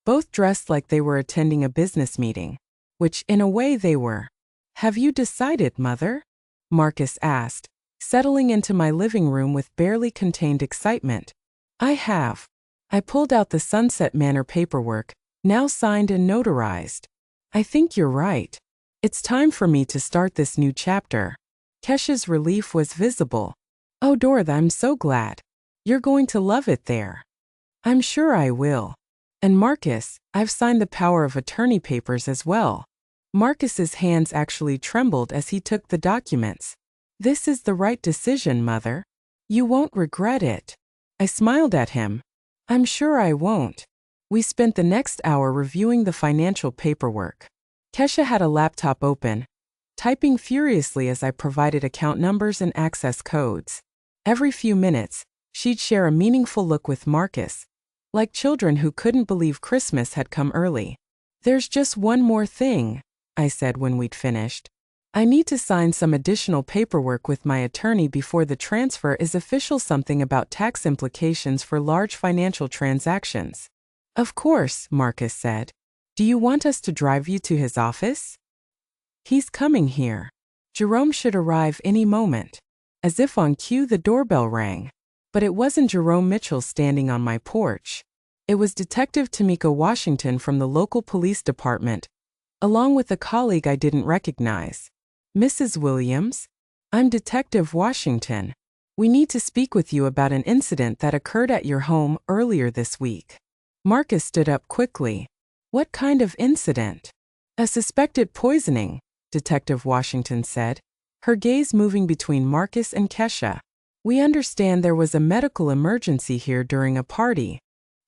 both dressed like they were attending a business meeting, which in a way they were. "Have you decided, Mother?" Marcus asked, settling into my living room with barely contained excitement. "I have." I pulled out the Sunset Manor paperwork, now signed and notarized. "I think you're right. It's time for me to start this new chapter." Kesha's relief was visible. "Oh, Dorothy, I'm so glad. You're going to love it there." "I'm sure I will." "And Marcus, I've signed the power of attorney papers as well." Marcus's hands actually trembled as he took the documents. "This is the right decision, Mother. You won't regret it." I smiled at him. "I'm sure I won't." We spent the next hour reviewing the financial paperwork. Kesha had a laptop open, typing furiously as I provided account numbers and access codes. Every few minutes, she'd share a meaningful look with Marcus, like children who couldn't believe Christmas had come early. "There's just one more thing," I said when we'd finished. "I need to sign some additional paperwork with my attorney before the transfer is official, something about tax implications for large financial transactions." "Of course," Marcus said. "Do you want us to drive you to his office?" "He's coming here. Jerome should arrive any moment." As if on cue, the doorbell rang. But it wasn't Jerome Mitchell standing on my porch. It was Detective Tamika Washington from the local police department, along with a colleague I didn't recognize. "Mrs. Williams? I'm Detective Washington. We need to speak with you about an incident that occurred at your home earlier this week." Marcus stood up quickly. "What kind of incident?" "A suspected poisoning," Detective Washington said, her gaze moving between Marcus and Kesha. "We understand there was a medical emergency here during a party."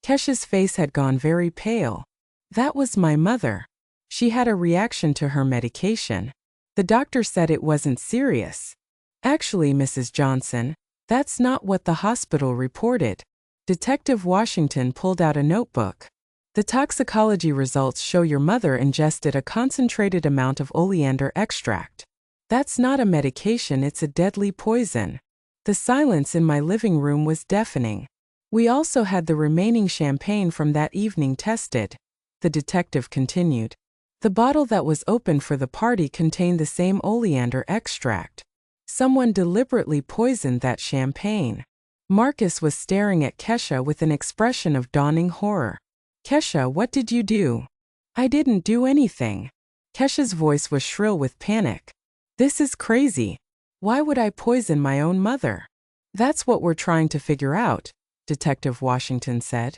Kesha's face had gone very pale. "That was my mother. She had a reaction to her medication. The doctor said it wasn't serious." "Actually, Mrs. Johnson, that's not what the hospital reported." Detective Washington pulled out a notebook. "The toxicology results show your mother ingested a concentrated amount of oleander extract. That's not a medication, it's a deadly poison." The silence in my living room was deafening. "We also had the remaining champagne from that evening tested," the detective continued. "The bottle that was opened for the party contained the same oleander extract. Someone deliberately poisoned that champagne." Marcus was staring at Kesha with an expression of dawning horror. "Kesha, what did you do?" "I didn't do anything." Kesha's voice was shrill with panic. "This is crazy. Why would I poison my own mother?" "That's what we're trying to figure out," Detective Washington said.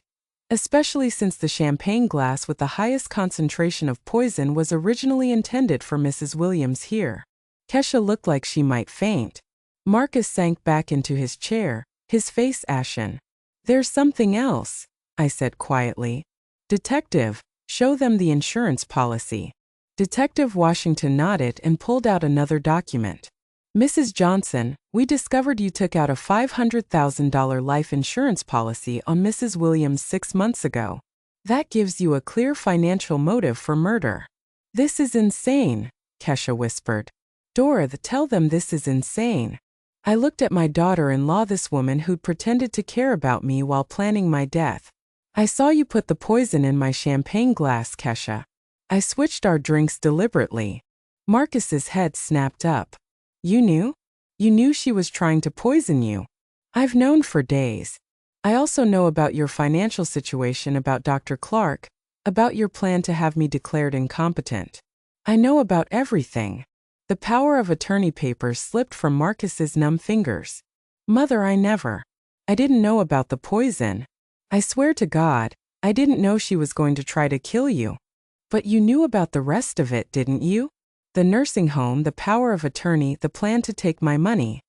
"Especially since the champagne glass with the highest concentration of poison was originally intended for Mrs. Williams here." Kesha looked like she might faint. Marcus sank back into his chair, his face ashen. "There's something else," I said quietly. "Detective, show them the insurance policy." Detective Washington nodded and pulled out another document. "Mrs. Johnson, we discovered you took out a $500,000 life insurance policy on Mrs. Williams 6 months ago. That gives you a clear financial motive for murder." "This is insane," Kesha whispered. "Dorothy, tell them this is insane. I looked at my daughter-in-law, this woman who'd pretended to care about me while planning my death. I saw you put the poison in my champagne glass, Kesha. I switched our drinks deliberately." Marcus's head snapped up. "You knew? You knew she was trying to poison you?" "I've known for days. I also know about your financial situation, about Dr. Clark, about your plan to have me declared incompetent. I know about everything." The power of attorney papers slipped from Marcus's numb fingers. "Mother, I didn't know about the poison. I swear to God, I didn't know she was going to try to kill you." "But you knew about the rest of it, didn't you? The nursing home, the power of attorney, the plan to take my money."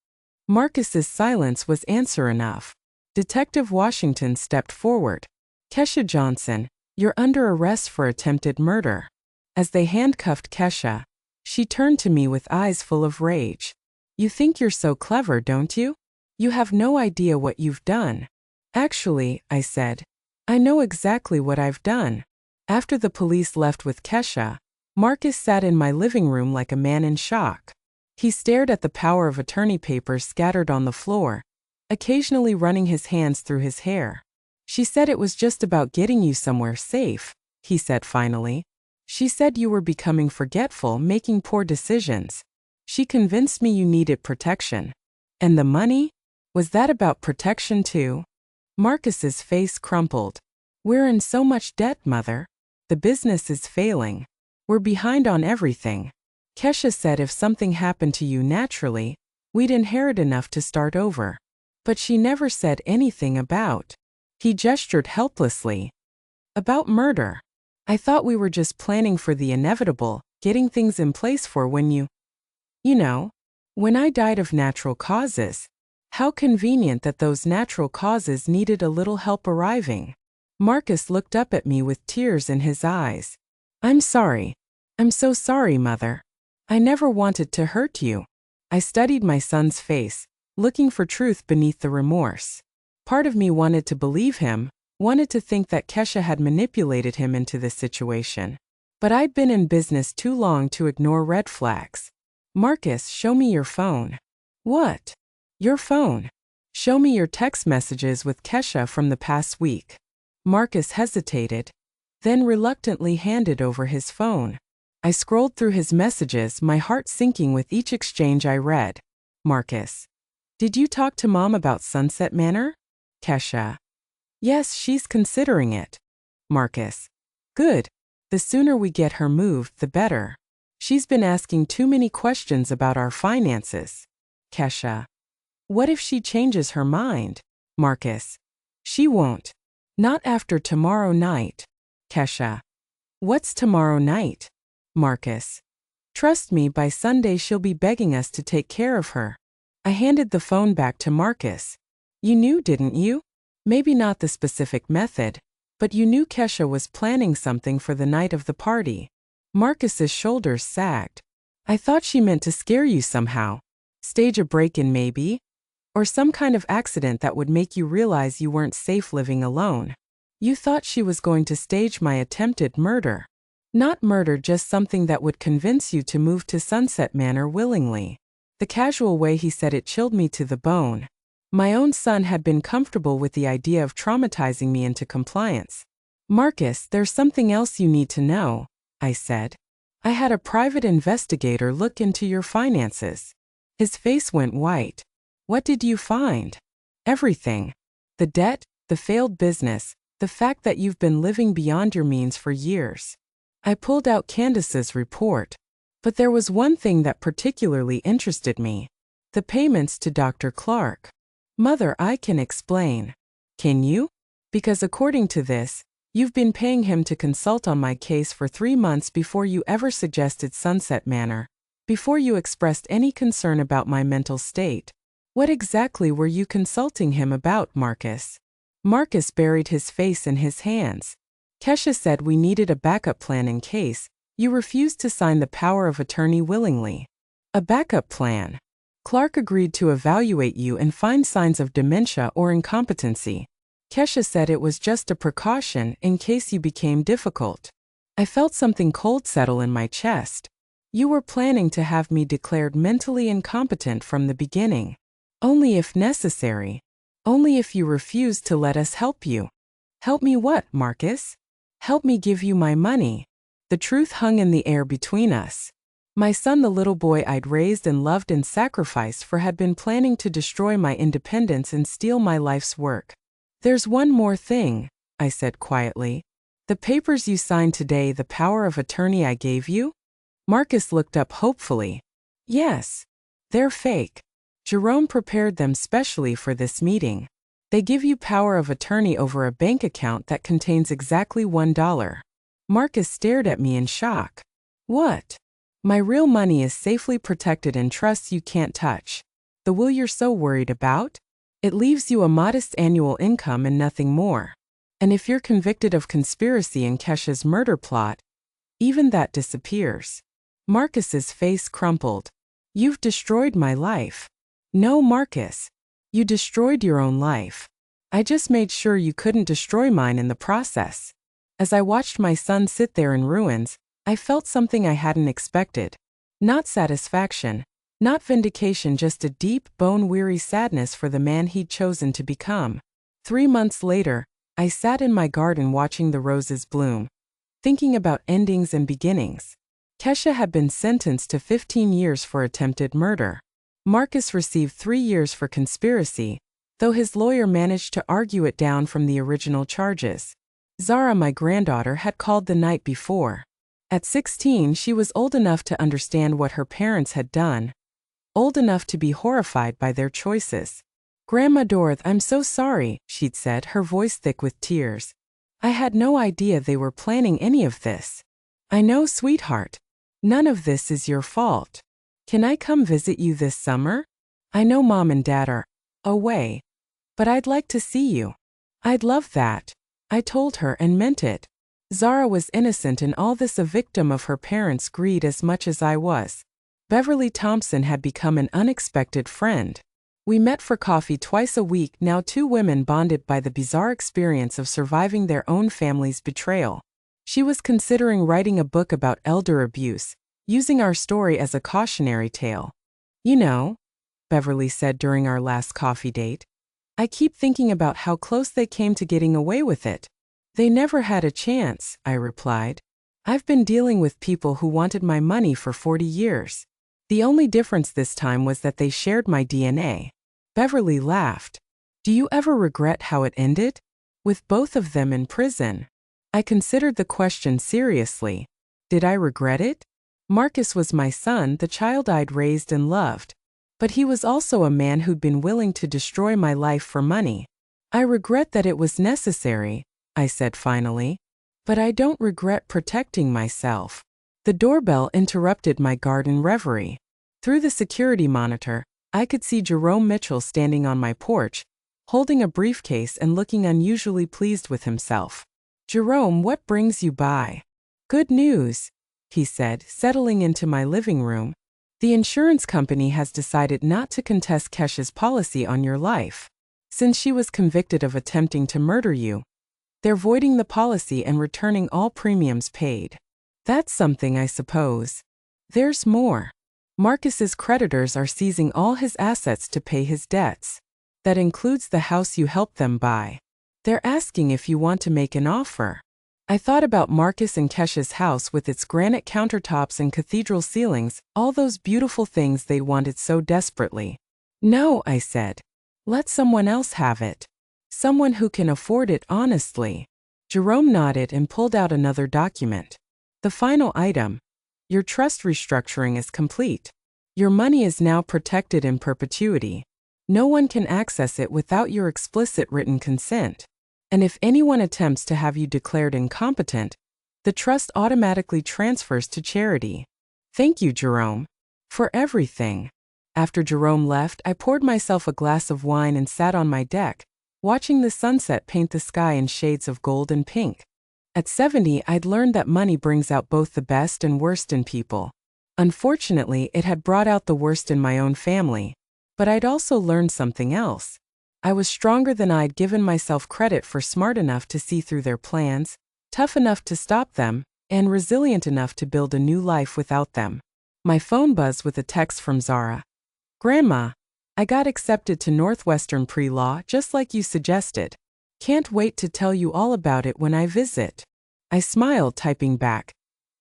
Marcus's silence was answer enough. Detective Washington stepped forward. "Kesha Johnson, you're under arrest for attempted murder." As they handcuffed Kesha, she turned to me with eyes full of rage. "You think you're so clever, don't you? You have no idea what you've done." "Actually," I said, "I know exactly what I've done." After the police left with Kesha, Marcus sat in my living room like a man in shock. He stared at the power of attorney papers scattered on the floor, occasionally running his hands through his hair. She said it was just about getting you somewhere safe, he said finally. She said you were becoming forgetful, making poor decisions. She convinced me you needed protection. And the money? Was that about protection too? Marcus's face crumpled. We're in so much debt, Mother. The business is failing. We're behind on everything. Kesha said if something happened to you naturally, we'd inherit enough to start over. But she never said anything about. He gestured helplessly. About murder. I thought we were just planning for the inevitable, getting things in place for when you know, when I died of natural causes. How convenient that those natural causes needed a little help arriving. Marcus looked up at me with tears in his eyes. I'm sorry. I'm so sorry, Mother. I never wanted to hurt you. I studied my son's face, looking for truth beneath the remorse. Part of me wanted to believe him, wanted to think that Kesha had manipulated him into this situation. But I'd been in business too long to ignore red flags. Marcus, show me your phone. What? Your phone. Show me your text messages with Kesha from the past week. Marcus hesitated, then reluctantly handed over his phone. I scrolled through his messages, my heart sinking with each exchange I read. Marcus. Did you talk to Mom about Sunset Manor? Kesha. Yes, she's considering it. Marcus. Good. The sooner we get her moved, the better. She's been asking too many questions about our finances. Kesha. What if she changes her mind? Marcus. She won't. Not after tomorrow night. Kesha. What's tomorrow night? Marcus. Trust me, by Sunday she'll be begging us to take care of her. I handed the phone back to Marcus. You knew, didn't you? Maybe not the specific method, but you knew Kesha was planning something for the night of the party. Marcus's shoulders sagged. I thought she meant to scare you somehow. Stage a break-in maybe? Or some kind of accident that would make you realize you weren't safe living alone. You thought she was going to stage my attempted murder. Not murder, just something that would convince you to move to Sunset Manor willingly. The casual way he said it chilled me to the bone. My own son had been comfortable with the idea of traumatizing me into compliance. Marcus, there's something else you need to know, I said. I had a private investigator look into your finances. His face went white. What did you find? Everything. The debt, the failed business, the fact that you've been living beyond your means for years. I pulled out Candace's report. But there was one thing that particularly interested me. The payments to Dr. Clark. Mother, I can explain. Can you? Because according to this, you've been paying him to consult on my case for 3 months before you ever suggested Sunset Manor, before you expressed any concern about my mental state. What exactly were you consulting him about, Marcus? Marcus buried his face in his hands. Kesha said we needed a backup plan in case you refused to sign the power of attorney willingly. A backup plan. Clark agreed to evaluate you and find signs of dementia or incompetency. Kesha said it was just a precaution in case you became difficult. I felt something cold settle in my chest. You were planning to have me declared mentally incompetent from the beginning. Only if necessary. Only if you refused to let us help you. Help me what, Marcus? Help me give you my money. The truth hung in the air between us. My son, the little boy I'd raised and loved and sacrificed for, had been planning to destroy my independence and steal my life's work. There's one more thing, I said quietly. The papers you signed today, the power of attorney I gave you? Marcus looked up hopefully. Yes. They're fake. Jerome prepared them specially for this meeting. They give you power of attorney over a bank account that contains exactly $1. Marcus stared at me in shock. What? My real money is safely protected in trusts you can't touch. The will you're so worried about? It leaves you a modest annual income and nothing more. And if you're convicted of conspiracy in Kesha's murder plot, even that disappears. Marcus's face crumpled. You've destroyed my life. No, Marcus. You destroyed your own life. I just made sure you couldn't destroy mine in the process. As I watched my son sit there in ruins, I felt something I hadn't expected. Not satisfaction, Not vindication, just a deep, bone-weary sadness for the man he'd chosen to become. 3 months later, I sat in my garden watching the roses bloom, thinking about endings and beginnings. Kesha had been sentenced to 15 years for attempted murder. Marcus received 3 years for conspiracy, though his lawyer managed to argue it down from the original charges. Zara, my granddaughter, had called the night before. At 16, she was old enough to understand what her parents had done, old enough to be horrified by their choices. "Grandma Dorothy, I'm so sorry," she'd said, her voice thick with tears. "I had no idea they were planning any of this." "I know, sweetheart. None of this is your fault. Can I come visit you this summer? I know Mom and Dad are away, but I'd like to see you." "I'd love that," I told her, and meant it. Zara was innocent in all this, a victim of her parents' greed as much as I was. Beverly Thompson had become an unexpected friend. We met for coffee twice a week, now two women bonded by the bizarre experience of surviving their own family's betrayal. She was considering writing a book about elder abuse, using our story as a cautionary tale. "You know," Beverly said during our last coffee date, "I keep thinking about how close they came to getting away with it." "They never had a chance," I replied. "I've been dealing with people who wanted my money for 40 years. The only difference this time was that they shared my DNA." Beverly laughed. "Do you ever regret how it ended? With both of them in prison?" I considered the question seriously. Did I regret it? Marcus was my son, the child I'd raised and loved. But he was also a man who'd been willing to destroy my life for money. "I regret that it was necessary," I said finally. "But I don't regret protecting myself." The doorbell interrupted my garden reverie. Through the security monitor, I could see Jerome Mitchell standing on my porch, holding a briefcase and looking unusually pleased with himself. "Jerome, what brings you by?" "Good news," he said, settling into my living room. "The insurance company has decided not to contest Kesha's policy on your life. Since she was convicted of attempting to murder you, they're voiding the policy and returning all premiums paid." "That's something, I suppose." "There's more. Marcus's creditors are seizing all his assets to pay his debts. That includes the house you helped them buy. They're asking if you want to make an offer." I thought about Marcus and Kesha's house with its granite countertops and cathedral ceilings, all those beautiful things they wanted so desperately. "No," I said. "Let someone else have it. Someone who can afford it honestly." Jerome nodded and pulled out another document. "The final item. Your trust restructuring is complete. Your money is now protected in perpetuity. No one can access it without your explicit written consent. And if anyone attempts to have you declared incompetent, the trust automatically transfers to charity." "Thank you, Jerome, for everything." After Jerome left, I poured myself a glass of wine and sat on my deck, watching the sunset paint the sky in shades of gold and pink. At 70, I'd learned that money brings out both the best and worst in people. Unfortunately, it had brought out the worst in my own family. But I'd also learned something else. I was stronger than I'd given myself credit for, smart enough to see through their plans, tough enough to stop them, and resilient enough to build a new life without them. My phone buzzed with a text from Zara. "Grandma, I got accepted to Northwestern pre-law just like you suggested. Can't wait to tell you all about it when I visit." I smiled, typing back,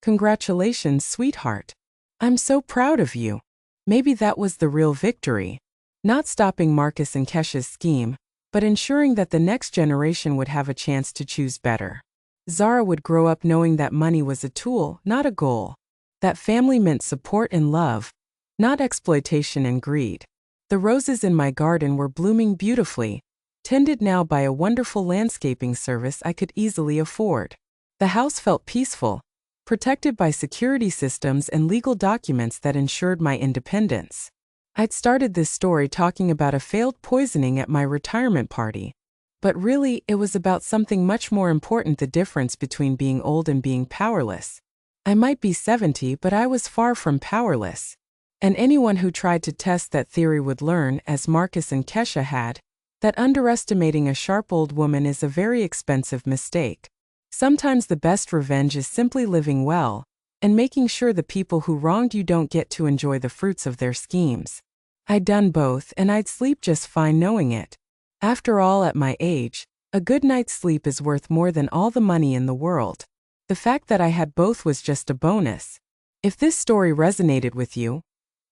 "Congratulations, sweetheart. I'm so proud of you." Maybe that was the real victory. Not stopping Marcus and Kesha's scheme, but ensuring that the next generation would have a chance to choose better. Zara would grow up knowing that money was a tool, not a goal. That family meant support and love, not exploitation and greed. The roses in my garden were blooming beautifully, tended now by a wonderful landscaping service I could easily afford. The house felt peaceful, protected by security systems and legal documents that ensured my independence. I'd started this story talking about a failed poisoning at my retirement party. But really, it was about something much more important: the difference between being old and being powerless. I might be 70, but I was far from powerless. And anyone who tried to test that theory would learn, as Marcus and Kesha had, that underestimating a sharp old woman is a very expensive mistake. Sometimes the best revenge is simply living well, and making sure the people who wronged you don't get to enjoy the fruits of their schemes. I'd done both, and I'd sleep just fine knowing it. After all, at my age, a good night's sleep is worth more than all the money in the world. The fact that I had both was just a bonus. If this story resonated with you,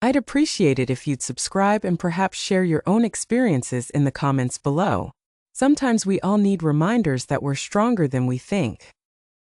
I'd appreciate it if you'd subscribe and perhaps share your own experiences in the comments below. Sometimes we all need reminders that we're stronger than we think.